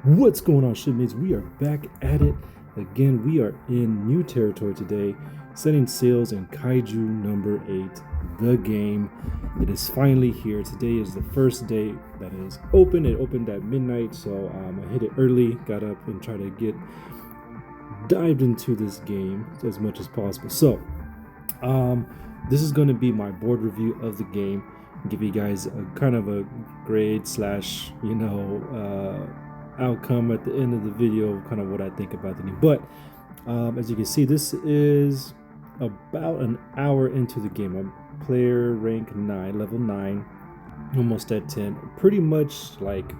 What's going on, shipmates? We are back at it again. We are in new territory today, setting sails in Kaiju number 8, the game. It is finally here. Today is the first day that is open. It opened at midnight, so I hit it early, got up and tried to get dived into this game as much as possible. So this is going to be my board review of the game, give you guys a kind of a grade slash outcome at the end of the video, kind of what I think about the game. But as you can see, this is about an hour into the game. I'm player rank 9, level 9, almost at 10. Pretty much like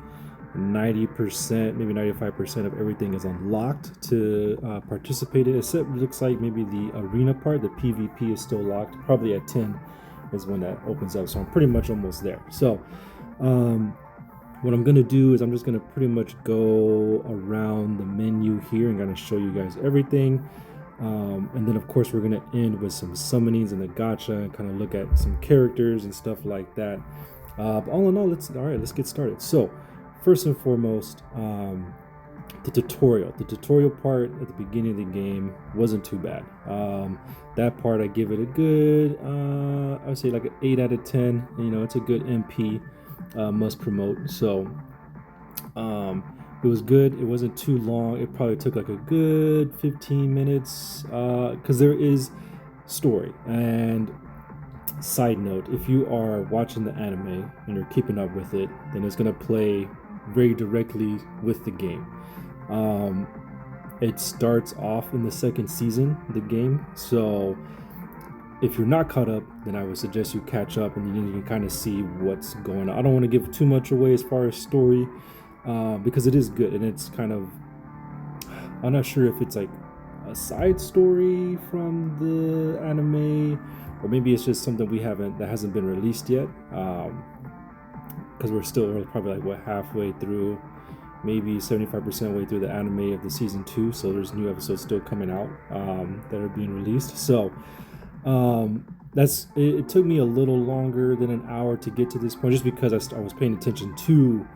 90%, maybe 95% of everything is unlocked to participate in, except it looks like maybe the arena part, the PvP is still locked. Probably at 10 is when that opens up, so I'm pretty much almost there. So what I'm gonna do is I'm just gonna pretty much go around the menu here and gonna show you guys everything, and then of course we're gonna end with some summonings and the gacha and kind of look at some characters and stuff like that. All in all, let's get started. So first and foremost, the tutorial part at the beginning of the game wasn't too bad. That part I give it a good I would say like an 8 out of 10. You know, it's a good MP. Must promote. So it was good. It wasn't too long. It probably took like a good 15 minutes because there is story. And side note, if you are watching the anime and you're keeping up with it, then it's going to play very directly with the game. It starts off in the second season, the game, so if you're not caught up, then I would suggest you catch up and you can kind of see what's going on. I don't want to give too much away as far as story, because it is good and it's kind of, I'm not sure if it's like a side story from the anime or maybe it's just something that hasn't been released yet, because we're probably like halfway through, maybe 75% way through the anime of the season 2, so there's new episodes still coming out that are being released. So it took me a little longer than an hour to get to this point, just because I was paying attention to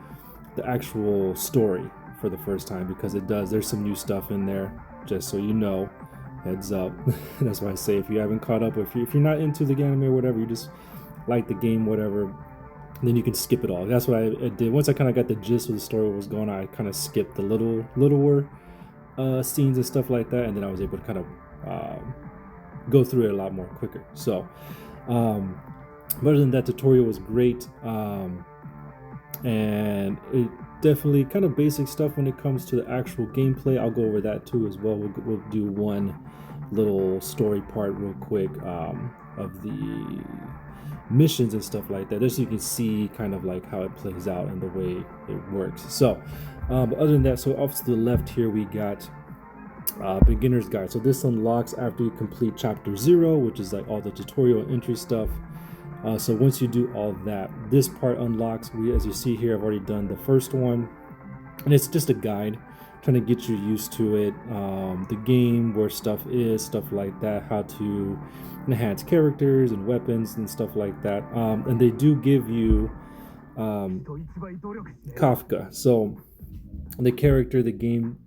the actual story for the first time, because there's some new stuff in there, just so you know, heads up. That's why I say, if you haven't caught up, if you're not into the anime or whatever, you just like the game, whatever, then you can skip it all. That's what I did. Once I kind of got the gist of the story, what was going on, I kind of skipped the littler scenes and stuff like that, and then I was able to kind of go through it a lot more quicker. So but other than that, tutorial was great, and it definitely kind of basic stuff when it comes to the actual gameplay. I'll go over that too as well. We'll do one little story part real quick of the missions and stuff like that, just so you can see kind of like how it plays out and the way it works. So but other than that, so off to the left here we got beginner's guide. So this unlocks after you complete chapter 0, which is like all the tutorial entry stuff. So once you do all that, this part unlocks. As you see here, I've already done the first one, and it's just a guide trying to get you used to it, the game, where stuff is, stuff like that, how to enhance characters and weapons and stuff like that. And they do give you Kafka. So the character, the game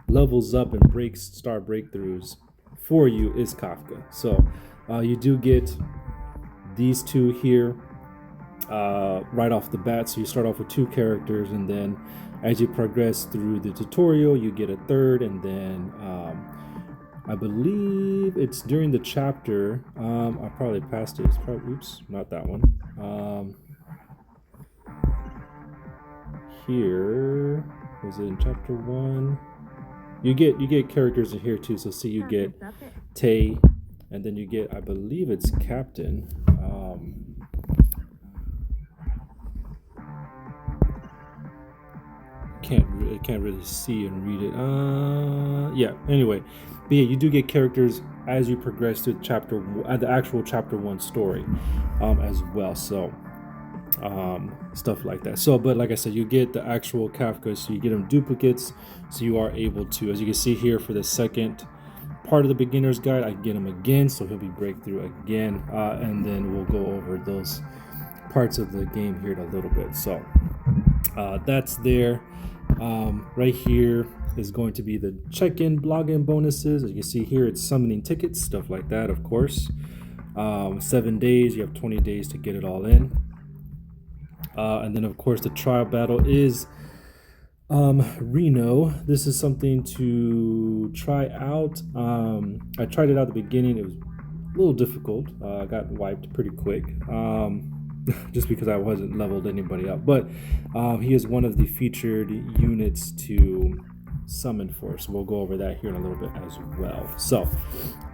levels up and star breakthroughs for you is Kafka. So you do get these two here right off the bat. So you start off with 2 characters, and then as you progress through the tutorial, you get a third, and then I believe it's during the chapter. I probably passed it. It's probably, oops, not that one. Here was it in chapter 1? You get characters in here too. So see, you get Tay, and then you get, I believe it's Captain. Can't really see and read it. Yeah. Anyway, but yeah, you do get characters as you progress through the actual chapter 1 story, as well. So stuff like that. So, but like I said, you get the actual Kafka, so you get them duplicates, so you are able to, as you can see here, for the second part of the beginner's guide, I get him again, so he'll be breakthrough again, and then we'll go over those parts of the game here in a little bit. So That's there. Right here is going to be the check-in login bonuses. As you can see here, it's summoning tickets, stuff like that, of course. 7 days, you have 20 days to get it all in. And then of course the trial battle is Reno. This is something to try out. I tried it out at the beginning. It was a little difficult. I got wiped pretty quick. Just because I wasn't leveled anybody up. But he is one of the featured units to summon for. So we'll go over that here in a little bit as well. So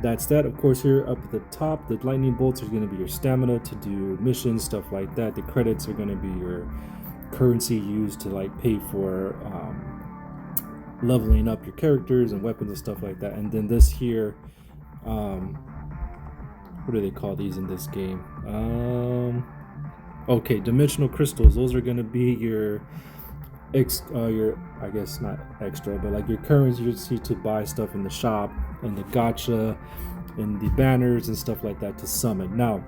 that's that. Of course, here up at the top, the lightning bolts are going to be your stamina to do missions, stuff like that. The credits are going to be your currency used to like pay for leveling up your characters and weapons and stuff like that. And then this here, what do they call these in this game? Okay, dimensional crystals. Those are going to be your I guess not extra, but like your currency you see to buy stuff in the shop and the gacha and the banners and stuff like that to summon. Now,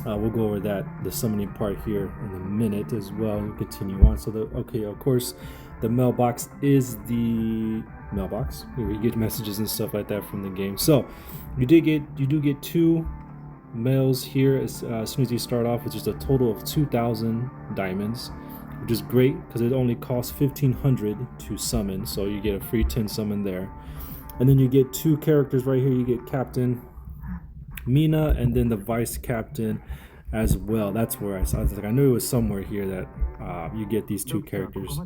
we'll go over that, the summoning part here in a minute as well, and continue on. So of course, the mailbox is the mailbox. You get messages and stuff like that from the game. So you do get 2 mails here as soon as you start off, which is a total of 2,000 diamonds, which is great because it only costs 1,500 to summon, so you get a free 10 summon there. And then you get 2 characters right here. You get Captain Mina and then the Vice Captain as well. That's where I was like, I knew it was somewhere here that you get these 2 characters.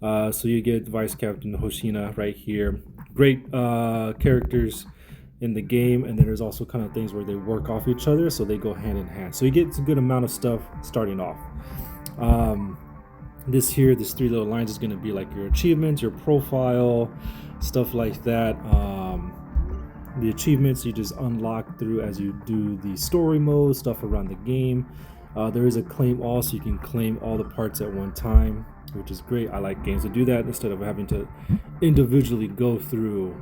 So you get Vice Captain Hoshina right here. Great characters in the game, and then there's also kind of things where they work off each other, so they go hand in hand. So you get a good amount of stuff starting off. This 3 little lines is going to be like your achievements, your profile, stuff like that. The achievements you just unlock through as you do the story mode, stuff around the game. There is a claim all, so you can claim all the parts at one time, which is great. I like games that do that instead of having to individually go through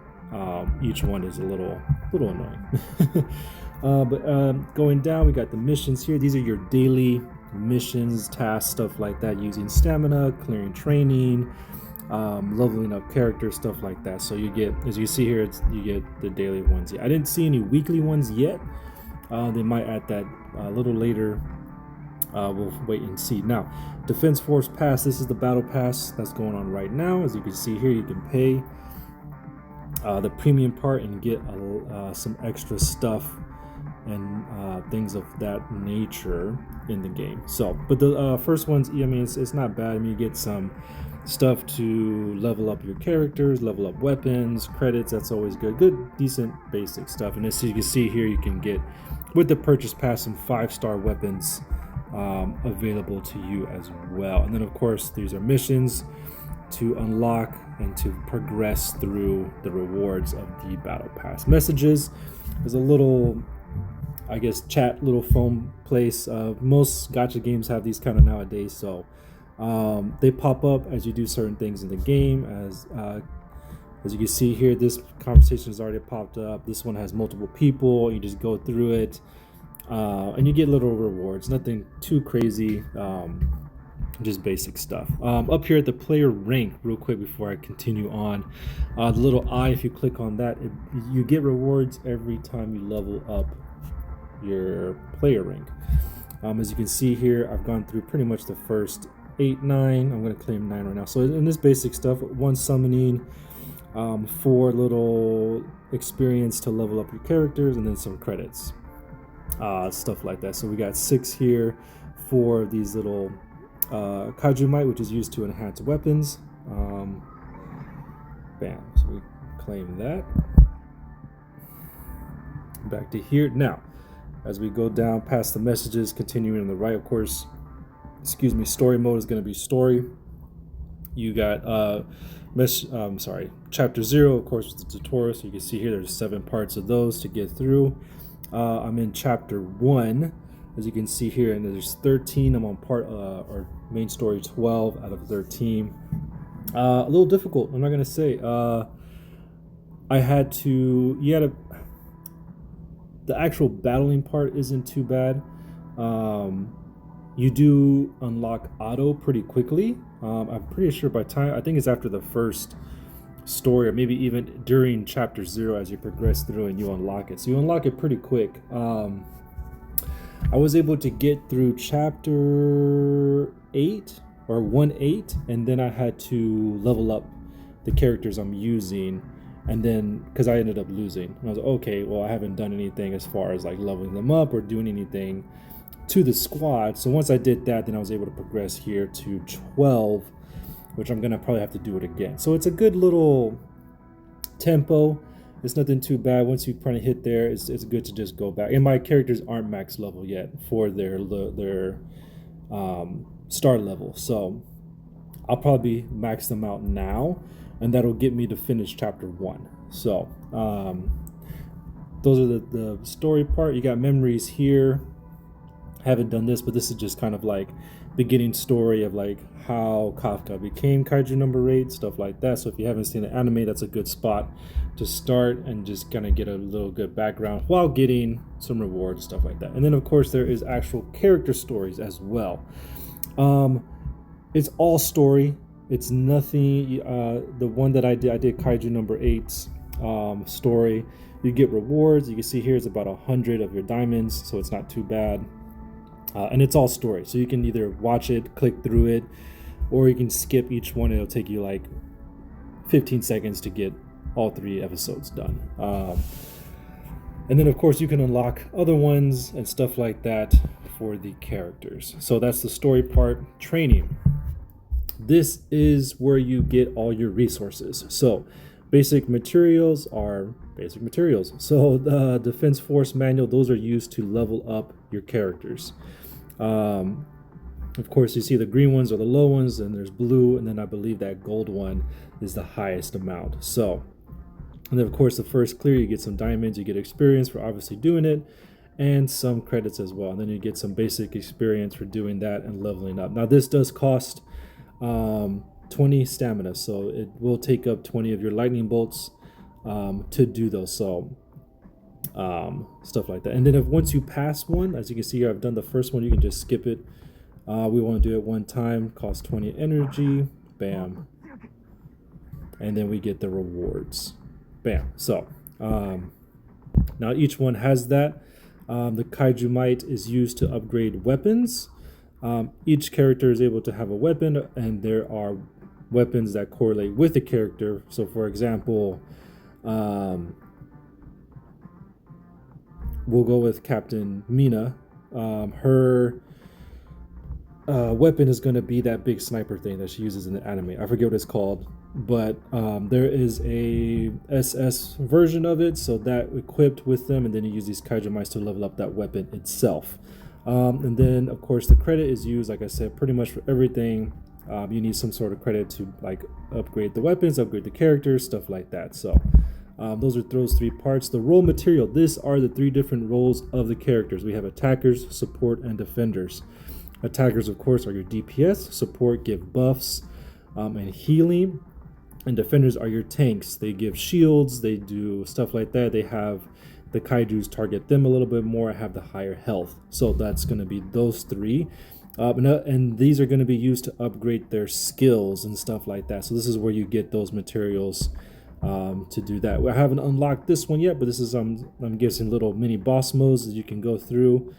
each one. Is a little annoying. But going down, we got the missions here. These are your daily missions, tasks, stuff like that, using stamina, clearing training, leveling up characters, stuff like that. So you get, as you see here, you get the daily ones. I didn't see any weekly ones yet. They might add that a little later. We'll wait and see. Now, Defense Force Pass. This is the battle pass that's going on right now. As you can see here, you can pay the premium part and get some extra stuff and things of that nature in the game. So, but the first ones, I mean, it's not bad. I mean, you get some stuff to level up your characters, level up weapons, credits. That's always good, decent, basic stuff. And as you can see here, you can get, with the purchase pass, some 5-star weapons available to you as well. And then of course, these are missions to unlock and to progress through the rewards of the battle pass. Messages is a little, I guess, chat, little phone place. Most gacha games have these kind of nowadays, so they pop up as you do certain things in the game. As you can see here, this conversation has already popped up. This one has multiple people. You just go through it, and you get little rewards. Nothing too crazy. Just basic stuff. Up here at the player rank, real quick before I continue on, the little eye, if you click on that, you get rewards every time you level up your player rank. As you can see here, I've gone through pretty much the first 8, 9. I'm going to claim 9 right now. So in this basic stuff, 1 summoning, 4 little experience to level up your characters, and then some credits, stuff like that. So we got 6 here for these little Kaiju Might, which is used to enhance weapons. Bam. So we claim that. Back to here. Now, as we go down past the messages, continuing on the right, of course, story mode is going to be story. You got chapter 0, of course, with the tutorial. So you can see here there's 7 parts of those to get through. I'm in chapter 1. As you can see here, and there's 13. I'm on part or main story 12 out of 13. A little difficult, I'm not gonna say. The actual battling part isn't too bad. you do unlock auto pretty quickly. I'm pretty sure by time, I think it's after the first story, or maybe even during chapter 0 as you progress through and you unlock it. So you unlock it pretty quick. I was able to get through chapter 8 or 1-8, and then I had to level up the characters I'm using, and then because I ended up losing, and I was like, okay, well, I haven't done anything as far as like leveling them up or doing anything to the squad. So once I did that, then I was able to progress here to 12, which I'm gonna probably have to do it again. So it's a good little tempo. It's nothing too bad. Once you kind of hit there, it's good to just go back. And my characters aren't max level yet for their star level, so I'll probably max them out now, and that'll get me to finish chapter 1. So those are the story part. You got memories here. Haven't done this, but this is just kind of like beginning story of like how Kafka became Kaiju number 8, stuff like that. So if you haven't seen the anime, that's a good spot to start and just kind of get a little good background while getting some rewards, stuff like that. And then of course there is actual character stories as well. It's all story. It's nothing. The one that I did Kaiju number 8's story. You get rewards. You can see here it's about 100 of your diamonds, so it's not too bad. And it's all story, so you can either watch it, click through it, or you can skip each one. It'll take you like 15 seconds to get all 3 episodes done. And then of course you can unlock other ones and stuff like that for the characters. So that's the story part. Training. This is where you get all your resources. So basic materials are basic materials. So the Defense Force manual, those are used to level up your characters. Of course, you see the green ones are the low ones, and there's blue, and then I believe that gold one is the highest amount. So, and then of course the first clear, you get some diamonds, you get experience for obviously doing it, and some credits as well. And then you get some basic experience for doing that and leveling up. Now this does cost 20 stamina, so it will take up 20 of your lightning bolts to do those. So stuff like that. And then once you pass one, as you can see here, I've done the first one, you can just skip it. We want to do it one time, cost 20 energy, bam, and then we get the rewards, bam. So now each one has that. The Kaiju Might is used to upgrade weapons. Each character is able to have a weapon, and there are weapons that correlate with the character. So for example, we'll go with Captain Mina. Her weapon is going to be that big sniper thing that she uses in the anime. I forget what it's called, but there is a SS version of it, so that equipped with them, and then you use these Kaiju Mice to level up that weapon itself. And then of course the credit is used, like I said, pretty much for everything. You need some sort of credit to like upgrade the weapons, upgrade the characters, stuff like that. So those are those 3 parts. The role material, these are the 3 different roles of the characters. We have attackers, support, and defenders. Attackers, of course, are your DPS. Support give buffs and healing. And defenders are your tanks. They give shields, they do stuff like that. They have the kaijus target them a little bit more, have the higher health. So that's going to be those 3. And these are going to be used to upgrade their skills and stuff like that. So this is where you get those materials to do that. I haven't unlocked this one yet, but this is I'm guessing little mini boss modes that you can go through.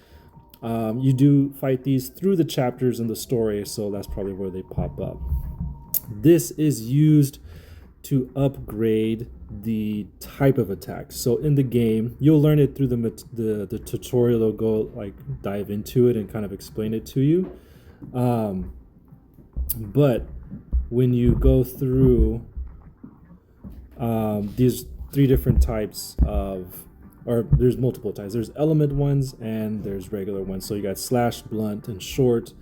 You do fight these through the chapters in the story, so that's probably where they pop up. This is used to upgrade the type of attack. So in the game, you'll learn it through the tutorial. They'll go like dive into it and kind of explain it to you. But when you go through these 3 different types of, or there's multiple types. There's element ones and there's regular ones. So you got slash, blunt, and short,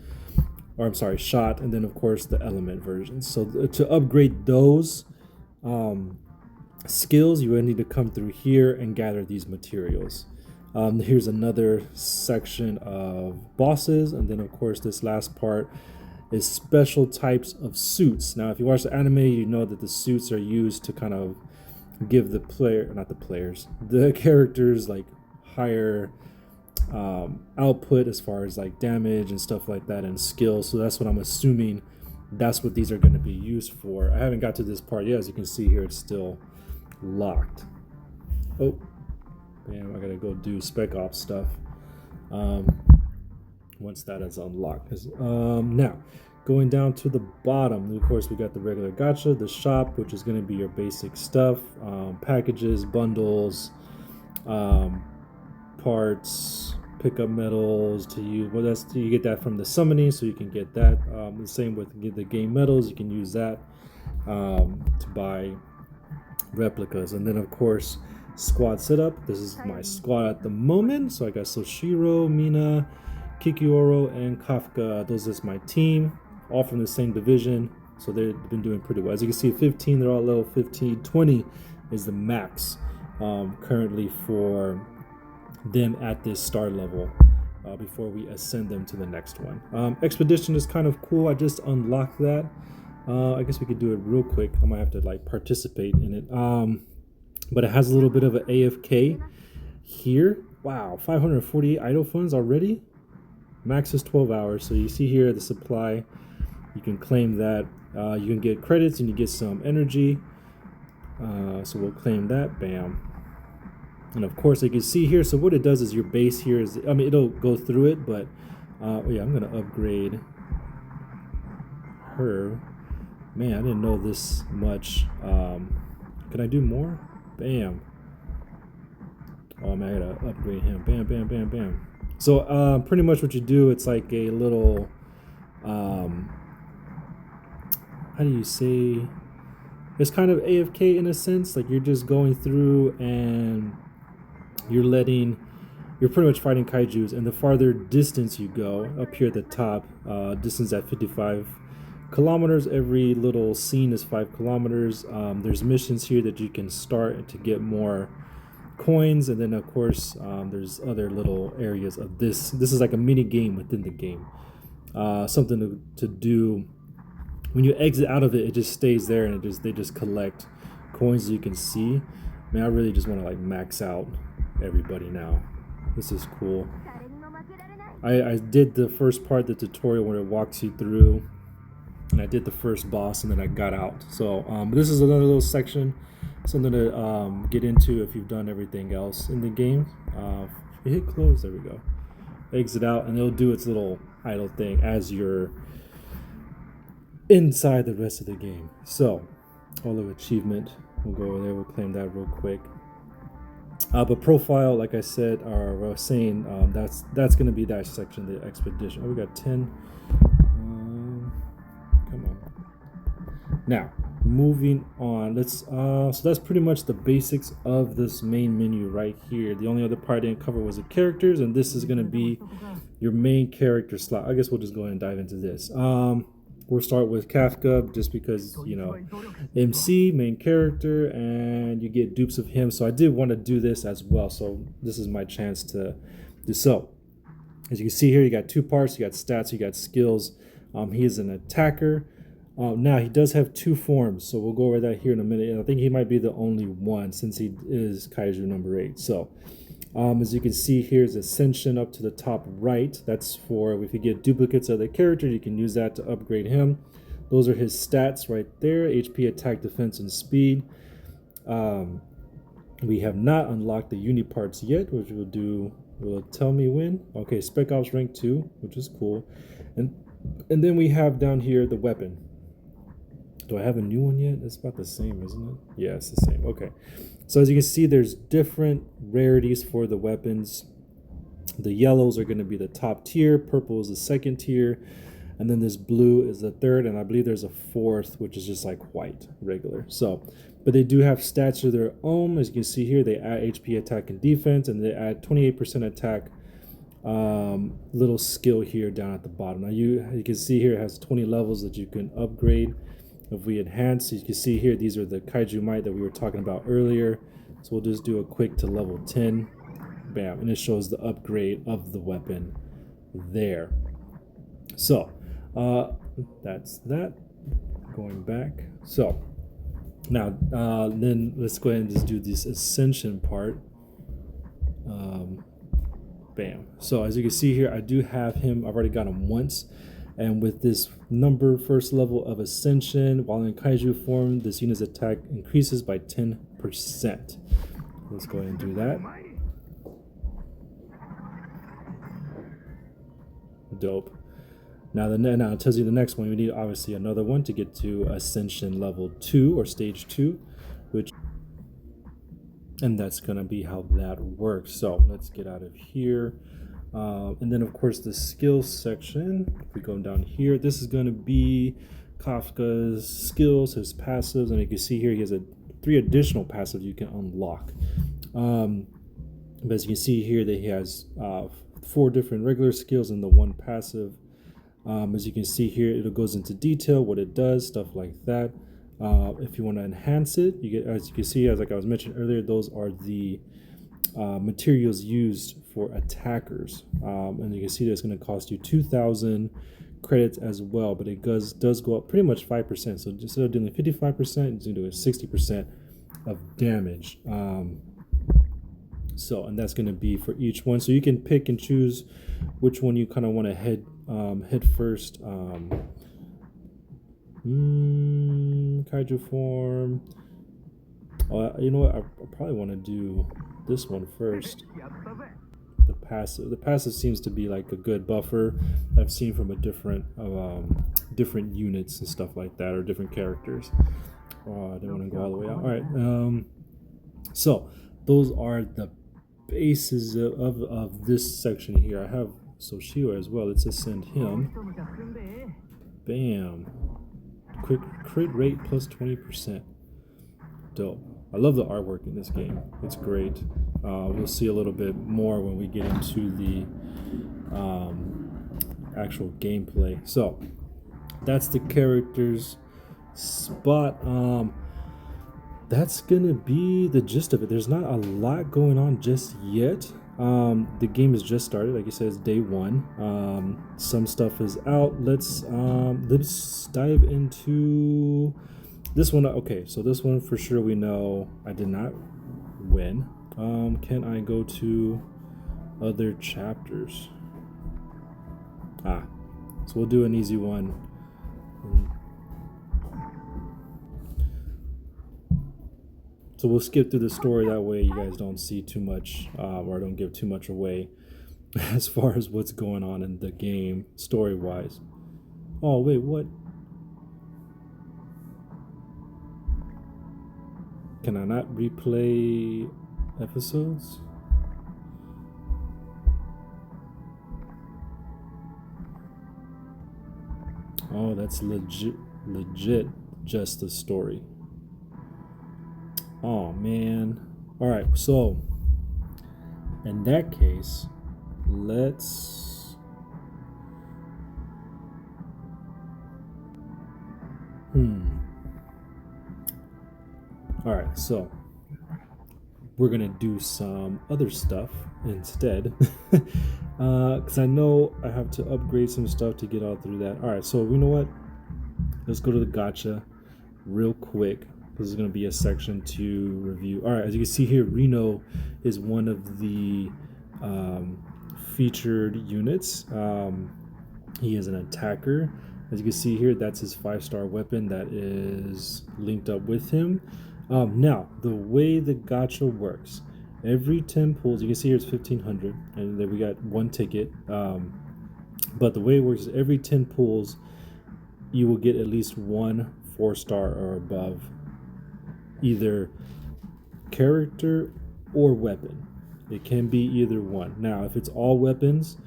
or I'm sorry, shot, and then of course the element versions. So to upgrade those skills, you would need to come through here and gather these materials. Here's another section of bosses, and then of course this last part is special types of suits. Now if you watch the anime, you know that the suits are used to kind of give the characters like higher output as far as like damage and stuff like that and skill. So that's what I'm assuming that's what these are going to be used for. I haven't got to this part yet. As you can see here, it's still locked. Oh, damn, I gotta go do Spec Ops stuff once that is unlocked. Now, going down to the bottom, of course, we got the regular gacha, the shop, which is going to be your basic stuff, packages, bundles, parts, pickup medals to use. Well, you get that from the summoning, so you can get that. The same with the game medals, you can use that to buy replicas. And then, of course, squad setup. This is my squad at the moment. So I got Soshiro, Mina, Kikioro, and Kafka. Those is my team, all from the same division. So they've been doing pretty well. As you can see, 15, they're all level 15. 20 is the max currently for them at this start level before we ascend them to the next one. Expedition is kind of cool. I just unlocked that. I guess we could do it real quick. I might have to like participate in it. But it has a little bit of an AFK here. Wow, 548 idle funds already. Max is 12 hours. So you see here the supply. You can claim that. You can get credits and you get some energy. So we'll claim that. Bam. And of course, you can see here. So what it does is your base here is, I mean, it'll go through it, but yeah, I'm gonna upgrade her. Man, I didn't know this much. Can I do more? Bam. Oh man, I gotta upgrade him. Bam, bam, bam, bam. So pretty much what you do, it's like a little, how do you say? It's kind of AFK in a sense. Like you're just going through and you're pretty much fighting kaijus. And the farther distance you go, up here at the top, distance at 55 kilometers. Every little scene is 5 kilometers. There's missions here that you can start to get more coins, and then of course there's other little areas of this. This is like a mini game within the game. Something to do when you exit out of it. It just stays there, and they just collect coins. As you can see, man, I really just want to like max out everybody now. This is cool. I did the first part, the tutorial, where it walks you through. And I did the first boss, and then I got out. So this is another little section, something to get into if you've done everything else in the game. You hit close, there we go. Exit out, and it'll do its little idle thing as you're inside the rest of the game. So, all of achievement, we'll go over there, we'll claim that real quick. But profile, like I said, or I was saying, that's going to be that section, the expedition. Oh, we got 10. Come on. Now, moving on. So that's pretty much the basics of this main menu right here. The only other part I didn't cover was the characters, and this is going to be your main character slot. I guess we'll just go ahead and dive into this. We'll start with Kafka, just because, you know, MC, main character, and you get dupes of him. So I did want to do this as well. So this is my chance to do so. As you can see here, you got 2 parts. You got stats, you got skills. He is an attacker. Now, he does have 2 forms, so we'll go over that here in a minute. And I think he might be the only one, since he is Kaiju number 8. So, as you can see, here's Ascension up to the top right. That's for if you get duplicates of the character, you can use that to upgrade him. Those are his stats right there: HP, attack, defense, and speed. We have not unlocked the uni parts yet, which we'll do. Will tell me when. Okay, Spec Ops rank 2, which is cool. And then we have down here the weapon. Do I have a new one yet? It's about the same, isn't it? Yeah, it's the same. Okay. So as you can see, there's different rarities for the weapons. The yellows are going to be the top tier. Purple is the second tier. And then this blue is the third. And I believe there's a fourth, which is just like white, regular. So, but they do have stats of their own. As you can see here, they add HP, attack, and defense. And they add 28% attack. Little skill here down at the bottom. Now you can see here it has 20 levels that you can upgrade. If we enhance, you can see here these are the Kaiju Might that we were talking about earlier. So we'll just do a quick to level 10. Bam, and it shows the upgrade of the weapon there. So that's that. Going back. So now then let's go ahead and just do this Ascension part. Bam, Bam. So as you can see here, I do have him. I've already got him once. And with this number first level of Ascension, while in Kaiju form, this unit's attack increases by 10%. Let's go ahead and do that. Dope. Now it tells you the next one. We need obviously another one to get to Ascension level 2 or stage 2, and that's gonna be how that works. So let's get out of here. And then of course the skills section, if we go down here, this is gonna be Kafka's skills, his passives, and you can see here he has 3 additional passives you can unlock. But as you can see here that he has 4 different regular skills and the 1 passive. As you can see here, it goes into detail, what it does, stuff like that. If you want to enhance it, you get, as you can see, as like I was mentioning earlier, those are the materials used for attackers. And you can see that's going to cost you 2,000 credits as well, but it does go up pretty much 5%. So instead of doing 55%, it's going to do 60% of damage. And that's going to be for each one. So you can pick and choose which one you kind of want to head first. Kaiju form. You know what? I probably want to do this one first. The passive seems to be like a good buffer I've seen from a different units and stuff like that, or different characters. I don't want to go all the way out. All right. So those are the bases of this section here. I have Soshio as well. Let's ascend him. Bam. Quick crit rate plus 20%. Dope. I love the artwork in this game. It's great. We'll see a little bit more when we get into the actual gameplay. So that's the characters spot. That's gonna be the gist of it. There's not a lot going on just yet. The game has just started. Like you said, it's day 1. Some stuff is out. Let's dive into this one. Okay, so this one for sure we know I did not win. Can I go to other chapters? So we'll do an easy one. So we'll skip through the story, that way you guys don't see too much, or I don't give too much away as far as what's going on in the game story-wise. Oh, wait, what? Can I not replay episodes? Oh, that's legit just the story. Oh man. All right, so in that case, let's all right, so we're gonna do some other stuff instead, because I know I have to upgrade some stuff to get all through that. All right, so you know what, let's go to the gacha real quick. This is going to be a section to review. All right, as you can see here, Reno is one of the featured units. He is an attacker. As you can see here, that's his 5-star weapon that is linked up with him. Now, the way the gacha works, every 10 pulls, you can see here it's 1,500, and then we got 1 ticket. But the way it works is every 10 pulls, you will get at least 1 4-star or above, either character or weapon. It can be either one. Now, if it's all weapons,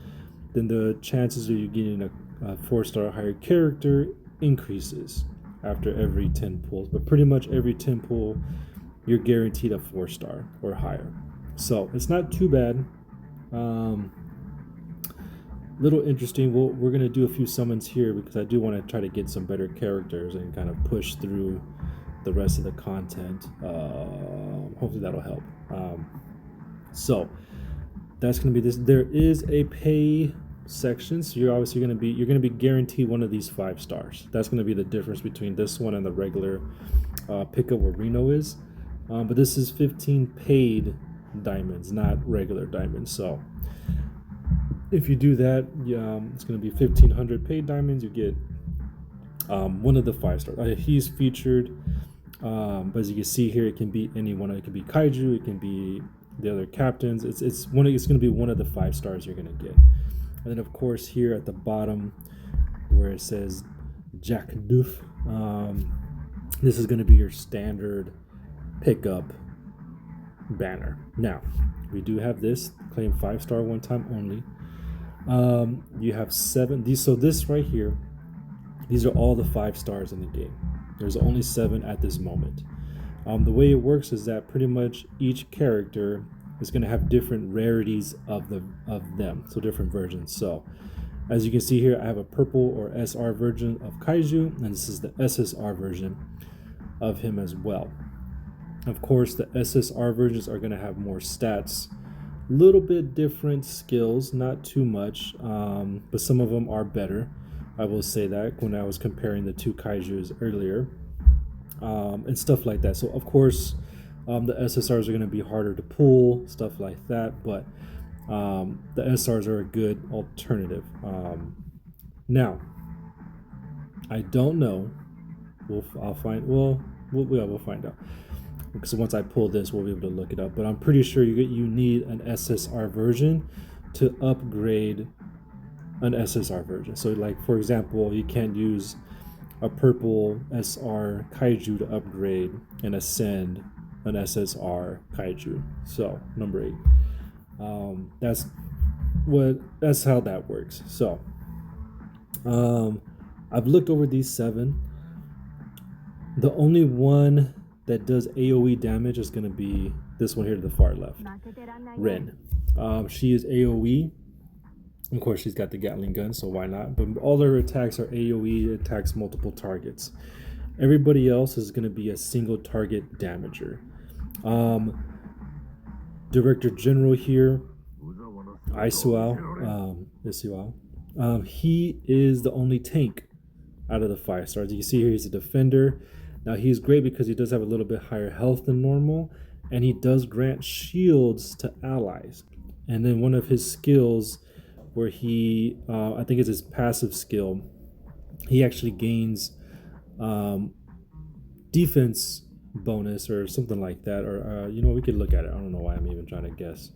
then the chances of you getting a 4-star or higher character increases after every 10 pulls. But pretty much every 10 pull, you're guaranteed a 4-star or higher. So it's not too bad. Little interesting. We're going to do a few summons here because I do want to try to get some better characters and kind of push through the rest of the content. Hopefully that'll help. So that's going to be this. There is a pay section, so you're obviously going to be guaranteed one of these 5 stars. That's going to be the difference between this one and the regular pickup where Reno is. But this is 15 paid diamonds, not regular diamonds. So If you do that, it's going to be 1,500 paid diamonds. You get one of the 5-star. He's featured, but as you can see here, it can be any one. It can be Kaiju. It can be the other captains. It's going to be one of the 5 stars you're going to get. And then of course here at the bottom where it says Jack Doof, this is going to be your standard pickup banner. Now we do have this claim 5-star one time only. You have 7 these, so this right here, these are all the 5 stars in the game. There's only 7 at this moment. The way it works is that pretty much each character is going to have different rarities of them, so different versions. So as you can see here, I have a purple or SR version of Kaiju, and this is the SSR version of him as well. Of course, the SSR versions are going to have more stats, a little bit different skills, not too much, but some of them are better. I will say that when I was comparing the 2 Kaijus earlier, and stuff like that. So of course, the SSRs are going to be harder to pull, stuff like that, but the SRs are a good alternative. Now, I don't know. We'll find out. So once I pull this, we'll be able to look it up. But I'm pretty sure you need an SSR version to upgrade an SSR version. So like, for example, you can't use a purple SR Kaiju to upgrade and ascend an SSR Kaiju. So number 8. That's how that works. So I've looked over these 7. The only one that does AoE damage is going to be this one here to the far left, Ren. She is AoE. Of course, she's got the Gatling gun, so why not? But all her attacks are AoE, attacks multiple targets. Everybody else is going to be a single target damager. Director General here, Isual, he is the only tank out of the 5 stars. You can see here he's a defender. Now he's great because he does have a little bit higher health than normal, and he does grant shields to allies. And then one of his skills, where he, I think it's his passive skill, he actually gains defense bonus or something like that, or we could look at it. I don't know why I'm even trying to guess.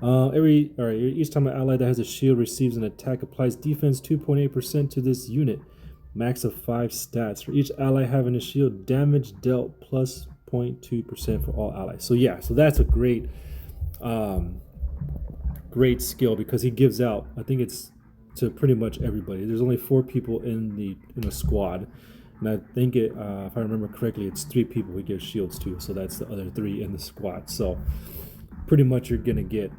Each time an ally that has a shield receives an attack, applies defense 2.8% to this unit, max of 5 stats. For each ally having a shield, damage dealt plus 0.2% for all allies. So yeah, so that's a great great skill, because he gives out, I think it's to pretty much everybody. There's only 4 people in a squad, and I think if I remember correctly, it's 3 people he gives shields to, so that's the other 3 in the squad. So pretty much you're gonna get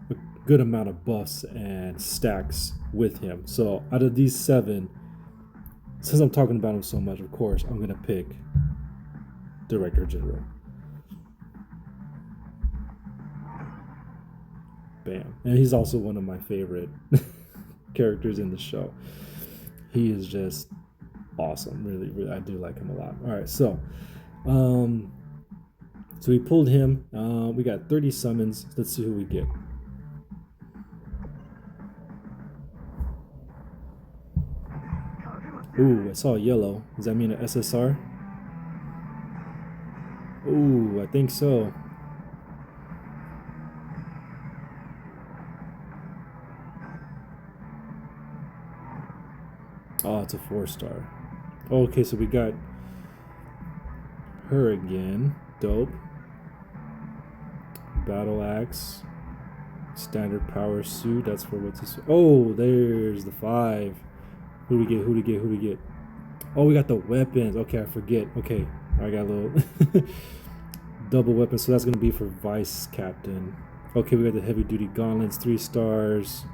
a good amount of buffs and stacks with him. So out of these 7, since I'm talking about him so much, of course I'm gonna pick Director General. Bam. And he's also one of my favorite characters in the show. He is just awesome. Really, really, I do like him a lot. All right, so we pulled him. We got 30 summons. Let's see who we get. Ooh, I saw yellow. Does that mean an SSR? Ooh, I think so. Oh, it's a 4-star. Okay, so we got her again. Dope. Battle axe. Standard power suit. That's for what's this? Oh, there's the 5. Who do we get? Oh, we got the weapons. Okay, I forget. Okay, I got a little double weapon. So that's gonna be for Vice Captain. Okay, we got the heavy duty gauntlets, 3 stars.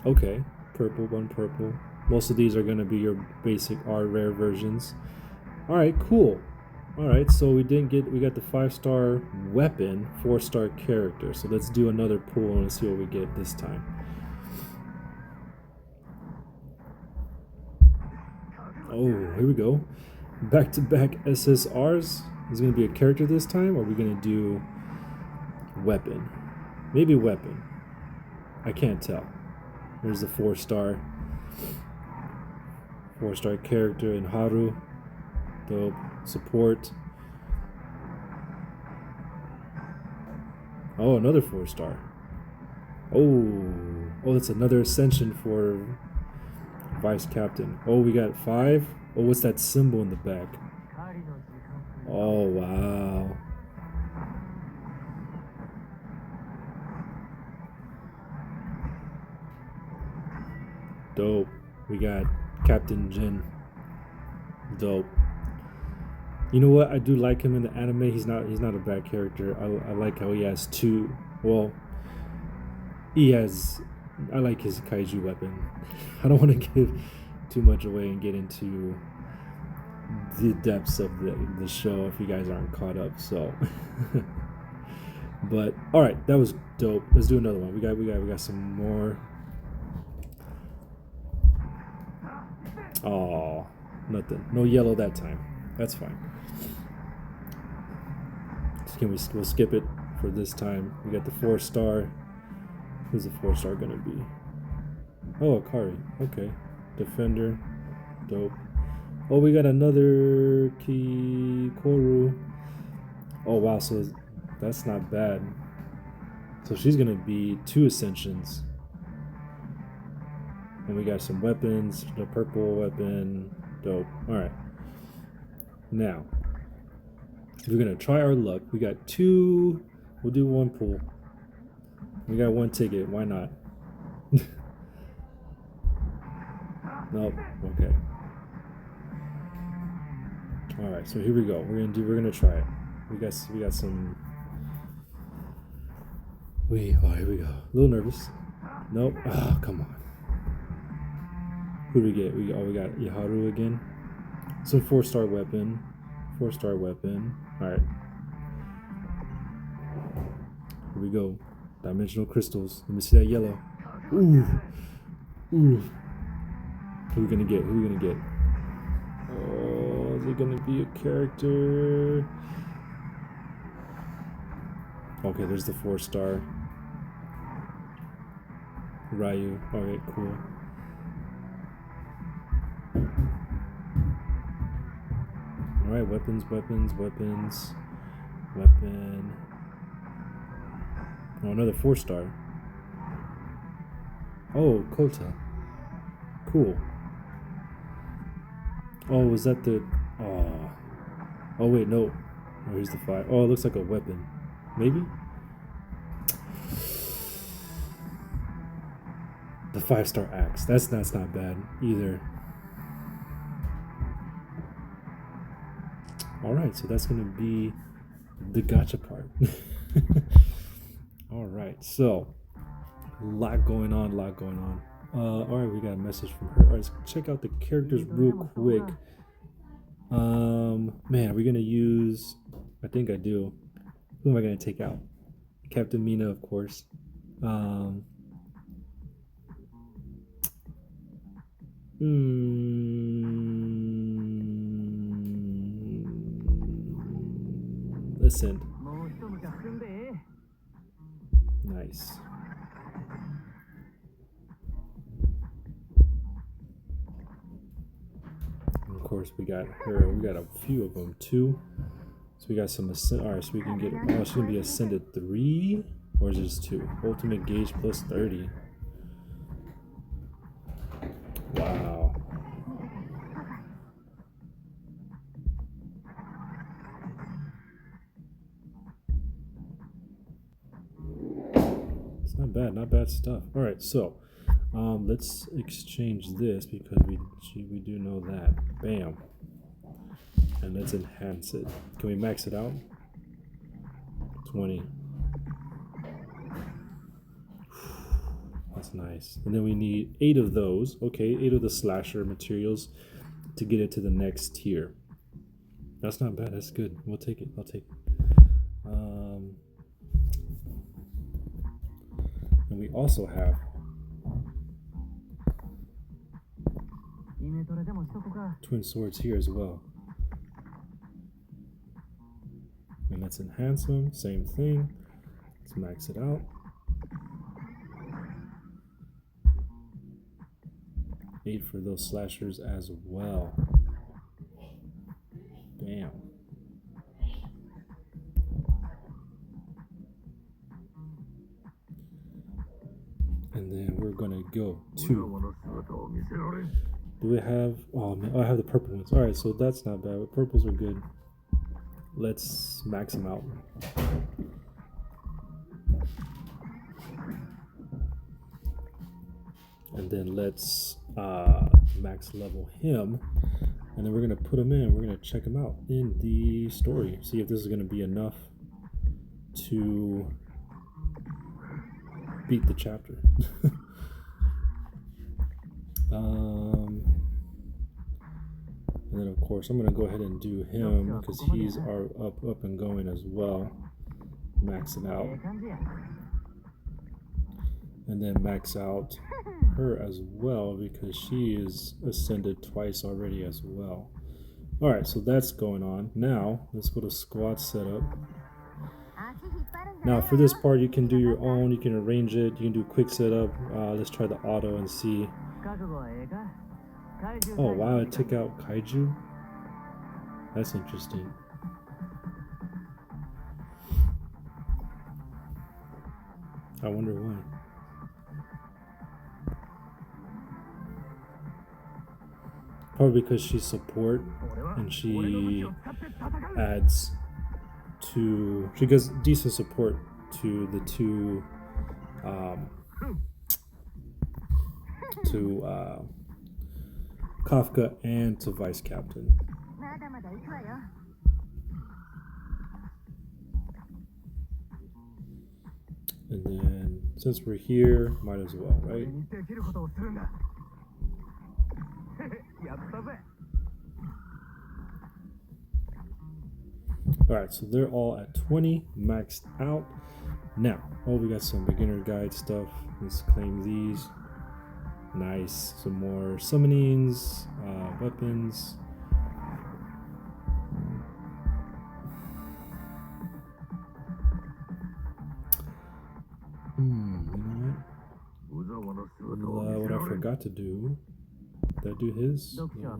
Okay, purple, 1 purple. Most of these are going to be your basic R rare versions. All right, cool. All right, so we got the 5-star weapon, 4-star character. So let's do another pull and see what we get this time. Oh, here we go. Back-to-back SSRs. Is it gonna be a character this time, or are we gonna do weapon? Maybe weapon. I can't tell. There's the 4-star. 4-star character in Haru. Dope. Support. Oh, another 4-star. Oh, that's another Ascension for Vice Captain. Oh, we got 5. Oh, what's that symbol in the back? Oh, wow. Dope. We got Captain Jin. Dope. You know what? I do like him in the anime. He's not a bad character. I like how he has 2. Well, I like his kaiju weapon. I don't want to give too much away and get into the depths of the show if you guys aren't caught up. So, but all right, that was dope. Let's do another one. We got some more. Oh, nothing. No yellow that time. That's fine. So we'll skip it for this time. We got the 4-star. Who's the 4-star gonna be? Oh, Akari. Okay. Defender. Dope. Oh, we got another Kikoru. Oh, wow. So that's not bad. So she's gonna be 2 Ascensions. And we got some weapons. The purple weapon. Dope. Alright. Now, we're gonna try our luck. We got 2. We'll do 1 pull. We got 1 ticket. Why not? Nope. Okay. All right. So here we go. We're gonna try it. We got some. Here we go. A little nervous. Nope. Oh, come on. Who do we get? We got Yaharu again. Some 4-star weapon. 4-star weapon. All right. Here we go. Dimensional crystals. Let me see that yellow. Ooh. Ooh. Who are we gonna get? Oh, is it gonna be a character? Okay, there's the 4-star. Ryu. Alright, cool. Alright, weapons. Weapon. Oh, another 4-star. Oh, Kota. Cool. Oh, was that the... Oh, wait, no. Oh, here's the 5. Oh, it looks like a weapon. Maybe? The 5-star axe. That's not bad either. Alright, so that's going to be the gacha part. Alright, so... lot going on. Alright, we got a message from her. Alright, let's check out the characters real quick. Man, are we gonna use... I think I do. Who am I gonna take out? Captain Mina, of course. Ascend. Nice. And of course, we got her. We got a few of them too. So we got some ascend. All right, so we can get. Oh, she's gonna be ascended 3, or is it just 2? Ultimate gauge plus 30. Wow. It's not bad stuff. All right, so let's exchange this because we do know that. Bam. And let's enhance it. Can we max it out? 20. That's nice. And then we need 8 of those. Okay, 8 of the slasher materials to get it to the next tier. That's not bad. That's good. We'll take it. I'll take it. And we also have twin swords here as well. Let's enhance them. Same thing. Let's max it out. 8 for those slashers as well. Bam. And then we're gonna go to. Do we have? Oh man, I have the purple ones. All right, so that's not bad. Purples are good. Let's max them out. And then let's max level him. And then we're gonna put him in. We're gonna check him out in the story. See if this is gonna be enough to beat the chapter. And then of course I'm gonna go ahead and do him because he's our up and going as well. Max it out. And then max out her as well because she is ascended twice already as well. Alright, so that's going on. Now let's go to squad setup. Now for this part you can do your own, you can arrange it, you can do quick setup. Let's try the auto and see. Oh wow, it took out Kaiju? That's interesting. I wonder why. Probably because she's support and she adds to, she gives decent support to the two Kafka and to Vice Captain. And then since we're here, might as well, right? Alright, so they're all at 20, maxed out. Now, oh, we got some beginner guide stuff. Let's claim these. Nice. Some more summonings, weapons. You know what? What I forgot to do. Did I do his? Yeah.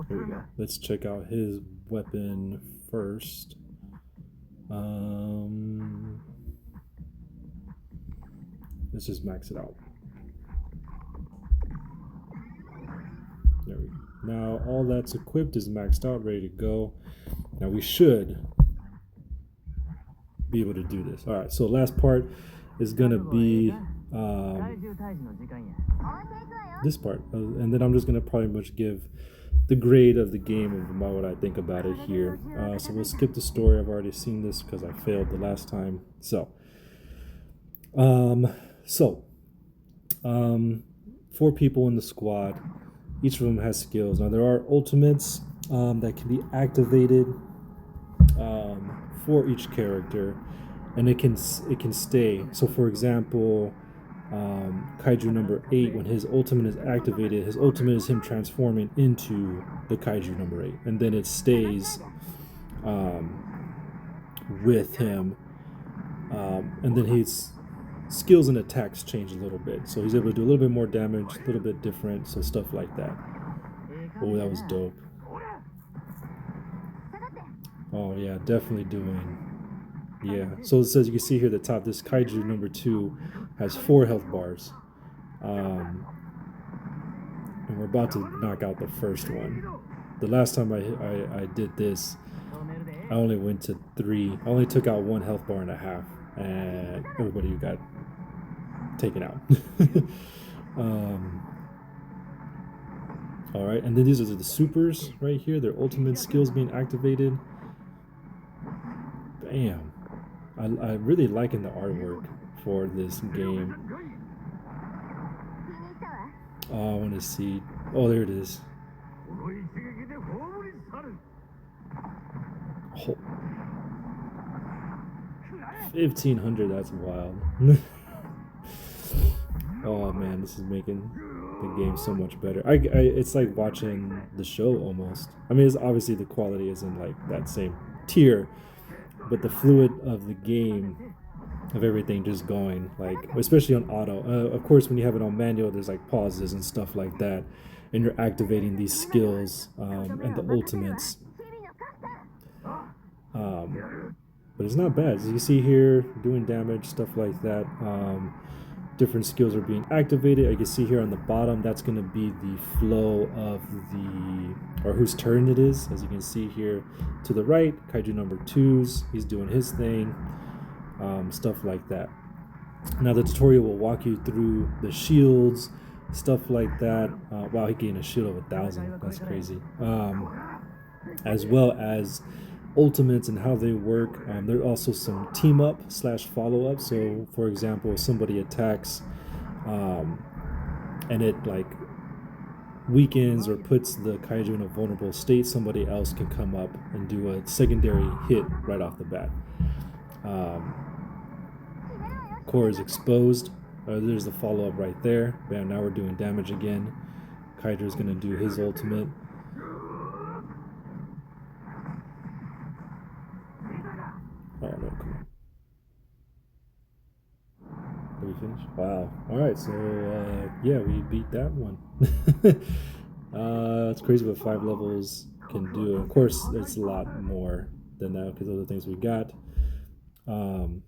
Here we go. Let's check out his weapon first. Let's just max it out. There we go. Now all that's equipped is maxed out, ready to go. Now we should be able to do this. All right, so last part is gonna be this part, and then I'm just gonna probably much give the grade of the game of about what I think about it here. So we'll skip the story. I've already seen this because I failed the last time. So 4 people in the squad. Each of them has skills. Now there are ultimates that can be activated for each character, and it can stay. So for example, Kaiju number 8, when his ultimate is activated, his ultimate is him transforming into the Kaiju number 8, and then it stays with him, and then his skills and attacks change a little bit, so he's able to do a little bit more damage, a little bit different, so stuff like that. Oh, that was dope. Oh yeah, definitely doing. Yeah, so it says, you can see here at the top, this Kaiju number 2 has 4 health bars. And we're about to knock out the first one. The last time I did this, I only went to 3. I only took out 1 health bar and a half, and everybody got taken out. Alright, and then these are the supers right here, their ultimate skills being activated. Bam. I really liking the artwork for this game. Oh, I want to see. Oh, there it is. Oh. 1,500, that's wild. Oh man, this is making the game so much better. It's like watching the show almost. I mean, it's obviously the quality isn't like that same tier, but the fluid of the game, of everything just going, like especially on auto. Of course, when you have it on manual, there's like pauses and stuff like that, and you're activating these skills and the ultimates. But it's not bad. As you see here, doing damage, stuff like that. Different skills are being activated. I can see here on the bottom, that's going to be the flow of or whose turn it is. As you can see here to the right, Kaiju number 2's, he's doing his thing, stuff like that. Now the tutorial will walk you through the shields, stuff like that. Wow, he gained a shield of 1,000. That's crazy. As well as ultimates and how they work. There are also some team up / follow up. So for example, if somebody attacks and it like weakens or puts the kaiju in a vulnerable state, somebody else can come up and do a secondary hit right off the bat. Core is exposed. There's the follow up right there. Bam, now we're doing damage again. Kaiju is going to do his ultimate. Oh no, come on. Did we finish? Wow. Alright, so yeah, we beat that one. It's crazy what 5 levels can do. Of course, it's a lot more than that because other things we got. So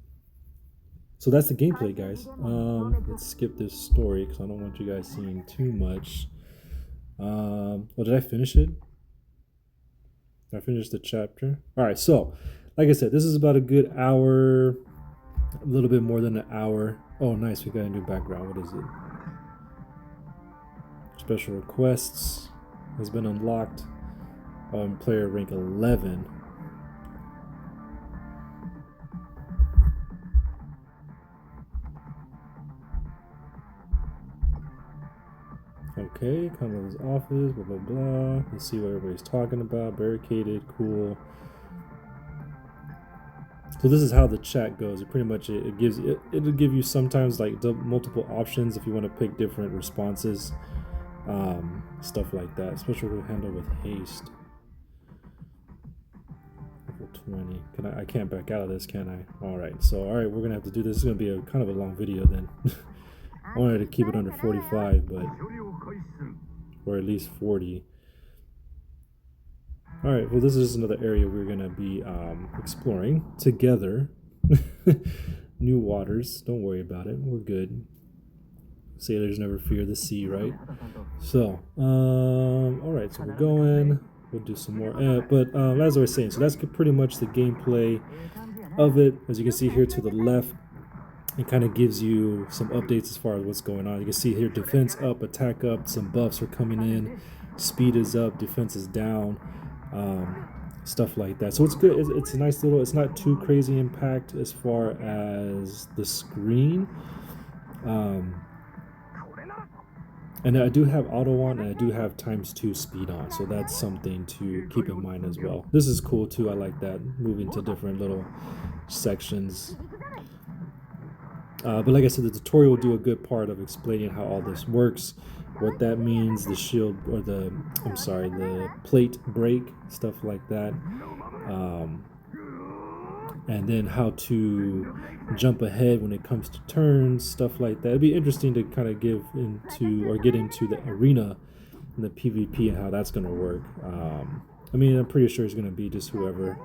that's the gameplay, guys. Let's skip this story because I don't want you guys seeing too much. Well, did I finish it? Did I finish the chapter? Alright, so like I said, this is about a good hour, a little bit more than an hour. Oh, nice. We got a new background. What is it? Special requests has been unlocked on player rank 11. Okay, come to his office, blah, blah, blah. Let's see what everybody's talking about. Barricaded, cool. So this is how the chat goes. It pretty much it'll give you sometimes like multiple options if you want to pick different responses, stuff like that. Special handle with haste. Level 20. I can't back out of this, can I? All right. So we're gonna have to do this. It's gonna be a kind of a long video then. I wanted to keep it under 45, but or at least 40. All right, well, this is another area we're going to be exploring together. New waters. Don't worry about it. We're good. Sailors never fear the sea, right? So, all right, so we're going. We'll do some more. But as I was saying, so that's pretty much the gameplay of it. As you can see here to the left, it kind of gives you some updates as far as what's going on. You can see here defense up, attack up, some buffs are coming in, speed is up, defense is down. Stuff like that. So it's good. It's a nice little, it's not too crazy impact as far as the screen. And I do have auto on and I do have ×2 speed on. So that's something to keep in mind as well. This is cool too. I like that, moving to different little sections. But like I said, the tutorial will do a good part of explaining how all this works, what that means, the shield or the plate break, stuff like that, and then how to jump ahead when it comes to turns, stuff like that. It'd be interesting to kind of get into the arena and the PvP and how that's going to work. I mean, I'm pretty sure it's going to be just whoever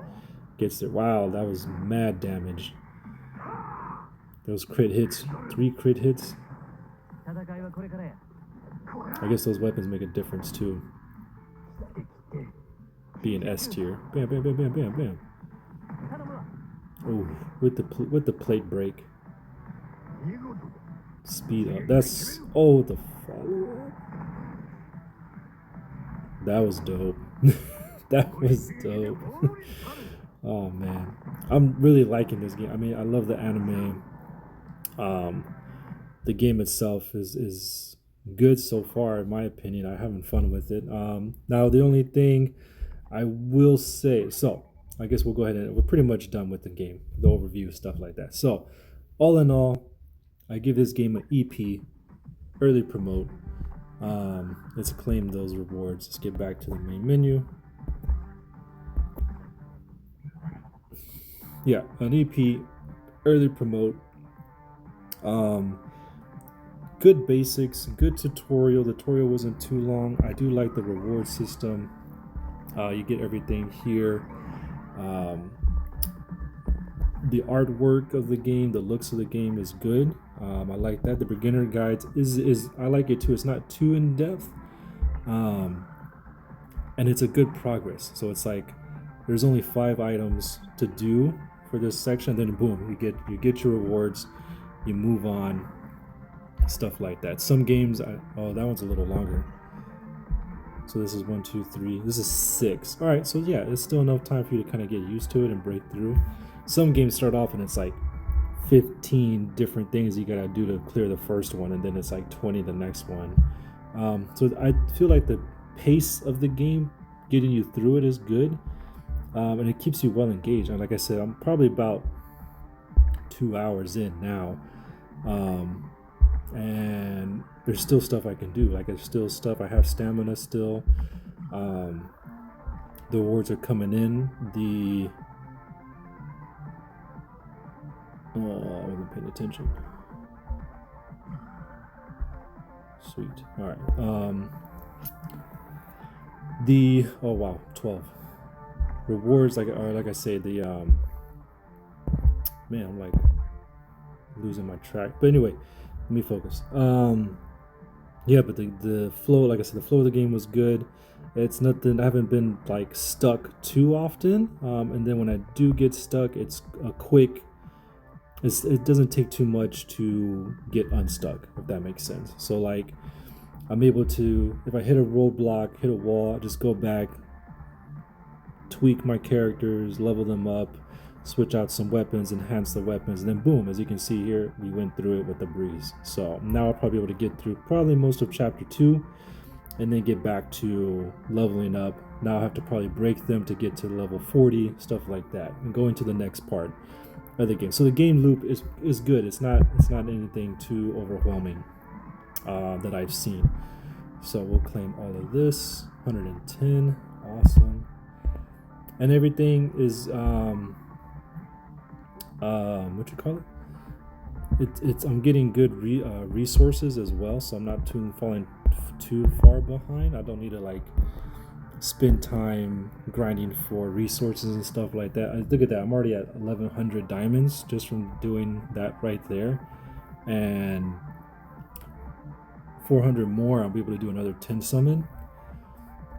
gets there. Wow, that was mad damage. Those crit hits, 3 crit hits. I guess those weapons make a difference too. Being S tier. Bam, bam, bam, bam, bam, bam. Oh, with the plate break. Speed up. That's the follow up. That was dope. That was dope. Oh man, I'm really liking this game. I mean, I love the anime. The game itself is good so far, in my opinion. I'm having fun with it. Now the only thing I will say, so I guess we'll go ahead and we're pretty much done with the game, the overview, stuff like that. So all in all, I give this game an EP, early promote. Let's claim those rewards. Let's get back to the main menu. Yeah, an EP, early promote. Good basics, good tutorial. The tutorial wasn't too long. I do like the reward system. You get everything here. The artwork of the game, the looks of the game is good. I like that. The beginner guides is I like it too. It's not too in depth, and it's a good progress. So it's like there's only 5 items to do for this section. Then boom, you get your rewards. You move on, stuff like that. Some games, oh, that one's a little longer. So this is 1, 2, 3. This is 6. All right, so yeah, it's still enough time for you to kind of get used to it and break through. Some games start off and it's like 15 different things you gotta do to clear the first one, and then it's like 20 the next one. So I feel like the pace of the game, getting you through it, is good, and it keeps you well engaged. And like I said, I'm probably about 2 hours in now, and there's still stuff I can do. Like there's still stuff. I have stamina still. The rewards are coming in. I wasn't paying attention. Sweet. All right. Oh wow, 12 rewards. Like I say, the man, I'm like losing my track. But anyway, let me focus. Yeah, but the flow, like I said, the flow of the game was good. It's nothing. I haven't been like stuck too often. And then when I do get stuck, it's a quick. It doesn't take too much to get unstuck, if that makes sense. So like, I'm able to, if I hit a roadblock, hit a wall, just go back, tweak my characters, level them up, switch out some weapons, enhance the weapons, and then boom, as you can see here, we went through it with a breeze. So now I'll probably be able to get through probably most of chapter 2 and then get back to leveling up. Now I have to probably break them to get to level 40, stuff like that, and go into the next part of the game. So the game loop is good. It's not anything too overwhelming that I've seen. So we'll claim all of this. 110, awesome. And everything is what you call it? It's I'm getting good resources as well, so I'm not falling too far behind. I don't need to like spend time grinding for resources and stuff like that. Look at that, I'm already at 1100 diamonds just from doing that right there, and 400 more, I'll be able to do another 10 summon.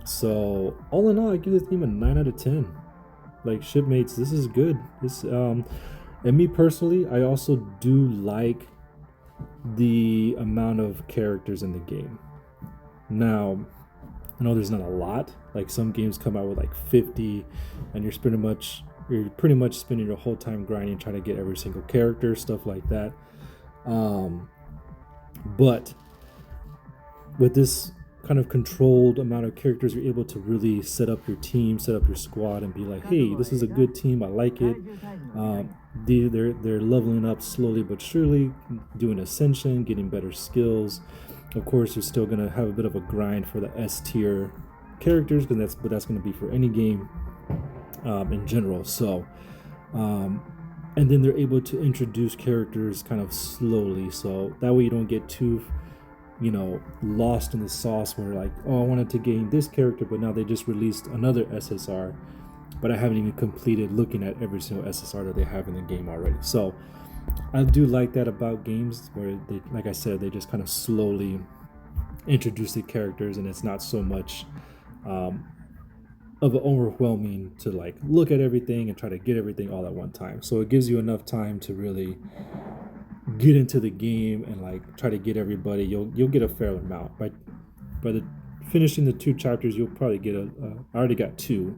So all in all, I give this game a 9 out of 10. Like Shipmates, this is good. This and me personally, I also do like the amount of characters in the game. Now, I know there's not a lot. Like some games come out with like 50, and you're pretty much spending your whole time grinding trying to get every single character, stuff like that. But with this kind of controlled amount of characters, you're able to really set up your team, set up your squad, and be like, hey, this is a good team, I like it. They're leveling up slowly but surely, doing Ascension, getting better skills. Of course, you're still gonna have a bit of a grind for the S tier characters, because that's gonna be for any game in general. So, and then they're able to introduce characters kind of slowly, so that way you don't get too, lost in the sauce where like, oh, I wanted to gain this character, but now they just released another SSR, but I haven't even completed looking at every single SSR that they have in the game already. So I do like that about games where they, like I said, they just kind of slowly introduce the characters, and it's not so much of an overwhelming to like look at everything and try to get everything all at one time. So it gives you enough time to really get into the game and like try to get everybody. You'll get a fair amount by finishing the 2 chapters. You'll probably get I already got 2.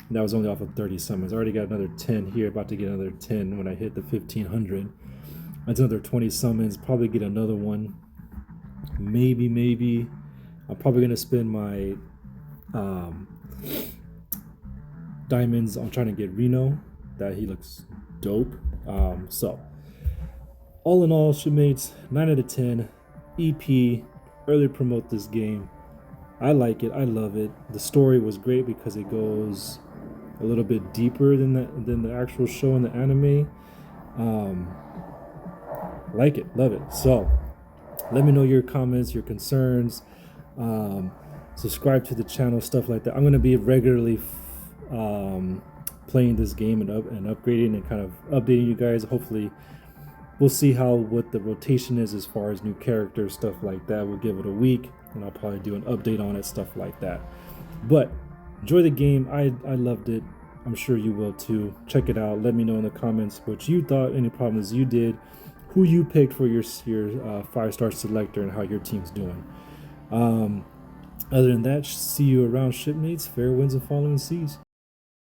And that was only off of 30 summons. I already got another 10 here, about to get another 10 when I hit the 1500. That's another 20 summons, probably get another one. Maybe. I'm probably gonna spend my diamonds on trying to get Reno. That he looks dope. So all in all, Shipmates, 9 out of 10. EP, early promote this game. I like it. I love it. The story was great because it goes a little bit deeper than the actual show in the anime. Like it, love it. So let me know your comments, your concerns. Subscribe to the channel, stuff like that. I'm going to be regularly playing this game and upgrading and kind of updating you guys. Hopefully we'll see what the rotation is as far as new characters, stuff like that. We'll give it a week and I'll probably do an update on it, stuff like that. But enjoy the game. I loved it. I'm sure you will too. Check it out. Let me know in the comments what you thought, any problems you did, who you picked for your 5-star selector, and how your team's doing. Other than that, see you around, shipmates. Fair winds and following seas.